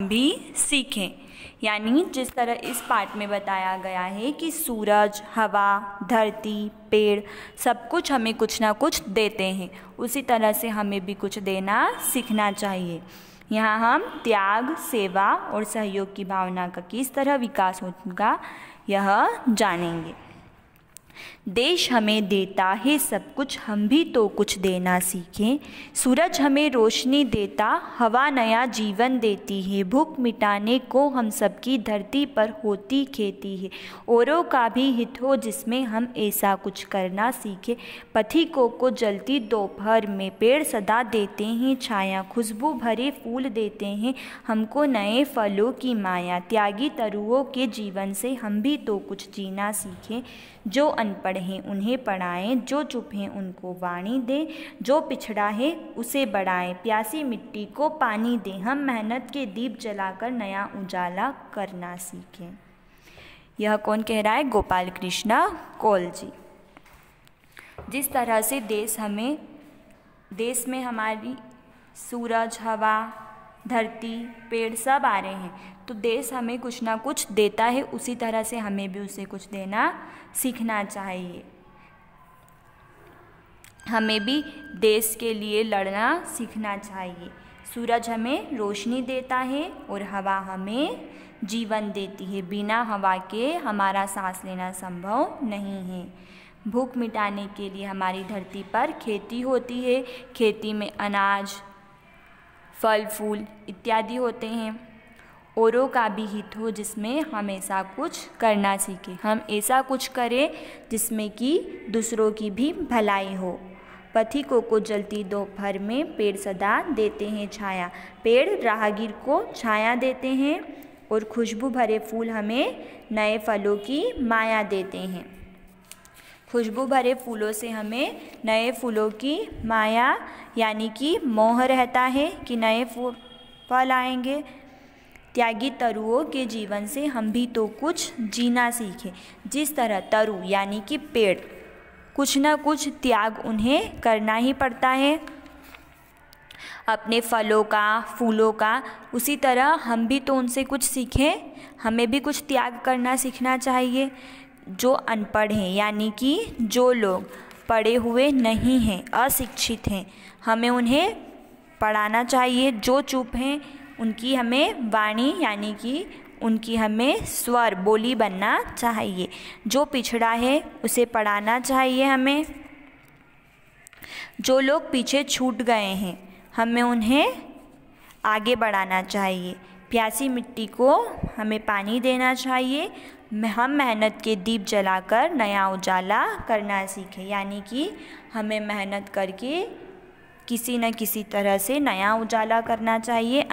भी सीखें। यानी जिस तरह इस पाठ में बताया गया है कि सूरज, हवा, धरती, पेड़ सब कुछ हमें कुछ ना कुछ देते हैं, उसी तरह से हमें भी कुछ देना सीखना चाहिए। यहाँ हम त्याग, सेवा और सहयोग की भावना का किस तरह विकास होगा यह जानेंगे। देश हमें देता है सब कुछ, हम भी तो कुछ देना सीखें। सूरज हमें रोशनी देता, हवा नया जीवन देती है। भूख मिटाने को हम सबकी धरती पर होती खेती है। औरों का भी हित हो जिसमें हम ऐसा कुछ करना सीखें। पथिकों को जलती दोपहर में पेड़ सदा देते हैं छाया। खुशबू भरे फूल देते हैं हमको नए फलों की माया। त्यागी तरुओं के जीवन से हम भी तो कुछ जीना सीखें। जो अनपढ़ हैं उन्हें पढ़ाएं, जो चुप हैं उनको वाणी दें, जो पिछड़ा है उसे बढ़ाएं। प्यासी मिट्टी को पानी दें, हम मेहनत के दीप जलाकर नया उजाला करना सीखें। यह कौन कह रहा है? गोपाल कृष्ण कौल जी। जिस तरह से देश में हमारी सूरज, हवा, धरती, पेड़ सब आ रहे हैं, तो देश हमें कुछ ना कुछ देता है, उसी तरह से हमें भी उसे कुछ देना सीखना चाहिए। हमें भी देश के लिए लड़ना सीखना चाहिए। सूरज हमें रोशनी देता है और हवा हमें जीवन देती है। बिना हवा के हमारा सांस लेना संभव नहीं है। भूख मिटाने के लिए हमारी धरती पर खेती होती है। खेती में अनाज, फल फूल इत्यादि होते हैं। औरों का भी हित हो जिसमें हम ऐसा कुछ करना सीखें। हम ऐसा कुछ करें जिसमें कि दूसरों की भी भलाई हो। पथिकों को जलती दोपहर में पेड़ सदा देते हैं छाया। पेड़ राहगीर को छाया देते हैं और खुशबू भरे फूल हमें नए फलों की माया देते हैं। खुशबू भरे फूलों से हमें नए फूलों की माया यानी कि मोह रहता है कि नए फल आएंगे। त्यागी तरुओं के जीवन से हम भी तो कुछ जीना सीखें। जिस तरह तरु यानी कि पेड़, कुछ ना कुछ त्याग उन्हें करना ही पड़ता है अपने फलों का, फूलों का, उसी तरह हम भी तो उनसे कुछ सीखें। हमें भी कुछ त्याग करना सीखना चाहिए। जो अनपढ़ हैं यानी कि जो लोग पढ़े हुए नहीं हैं, अशिक्षित हैं, हमें उन्हें पढ़ाना चाहिए। जो चुप हैं उनकी हमें वाणी यानी कि उनकी हमें स्वर, बोली बनना चाहिए। जो पिछड़ा है उसे पढ़ाना चाहिए हमें। जो लोग पीछे छूट गए हैं हमें उन्हें आगे बढ़ाना चाहिए। प्यासी मिट्टी को हमें पानी देना चाहिए। हम मेहनत के दीप जलाकर नया उजाला करना सीखें। यानी कि हमें मेहनत करके किसी न किसी तरह से नया उजाला करना चाहिए।